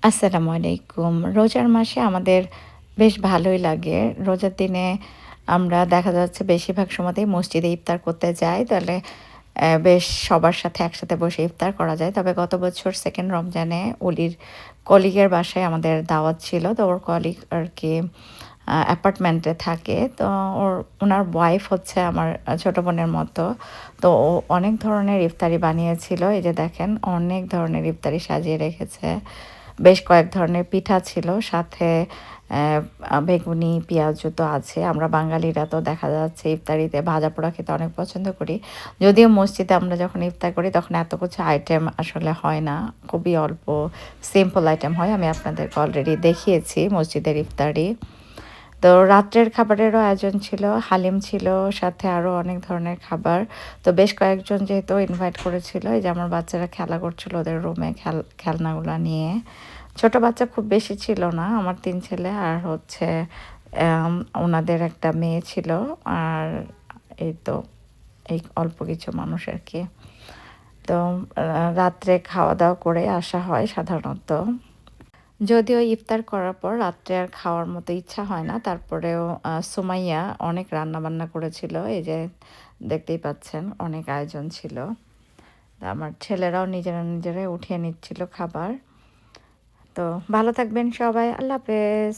আসসালামু আলাইকুম। রোজার মাসে আমাদের বেশ ভালোই লাগে। রোজার দিনে আমরা দেখা যাচ্ছে বেশিরভাগ সময়তেই মসজিদে ইফতার করতে যাই। তাহলে বেশ সবার সাথে একসাথে বসে ইফতার করা যায়। তবে গত বছর 2nd রমজানে অলির কলিগের বাসায় আমাদের দাওয়াত ছিল। তো ওর কলিগ আরকি অ্যাপার্টমেন্টে থাকে। তো উনার ওয়াইফ হচ্ছে আমার ছোট বোনের মতো। তো ও অনেক ধরনের ইফতারি বানিয়েছিল। এই যে দেখেন অনেক ধরনের ইফতারি সাজিয়ে রেখেছে। বেশ কয়েক ধরনের পিঠা ছিল। সাথে বেগুনি, পেঁয়াজু তো আছে। আমরা বাঙালিরা তো দেখা যাচ্ছে ইফতারিতে ভাজা-পোড়া খেতে অনেক পছন্দ করি। যদিও মসজিদে আমরা যখন ইফতার করি তখন এত কিছু আইটেম আসলে হয় না। খুবই অল্প সিম্পল আইটেম হয়। আমি আপনাদেরকে অলরেডি দেখিয়েছি মসজিদের ইফতারি। তো রাত্রের খাবারেরও আয়োজন ছিল, হালিম ছিল, সাথে আরও অনেক ধরনের খাবার। তো বেশ কয়েকজন যেহেতু ইনভাইট করেছিল, এই যে আমার বাচ্চারা খেলা করছিল ওদের রুমে খেলনাগুলা নিয়ে। ছোট বাচ্চা খুব বেশি ছিল না, আমার ৩ ছেলে আর হচ্ছে ওনাদের একটা মেয়ে ছিল। আর এই তো এই অল্প কিছু মানুষ আরকি। তো রাত্রে খাওয়া-দাওয়া করে আসা হয় সাধারণত। যদিও ইফতার করার পর রাত্রে আর খাওয়ার মতো ইচ্ছা হয় না। তারপরেও সুমাইয়া অনেক রান্নাবান্না করেছিল। এই যে দেখতেই পাচ্ছেন অনেক আয়োজন ছিল। আমার ছেলেরাও নিজেরাই উঠিয়ে নিচ্ছিল খাবার। তো ভালো থাকবেন সবাই। আল্লাহ হাফেজ।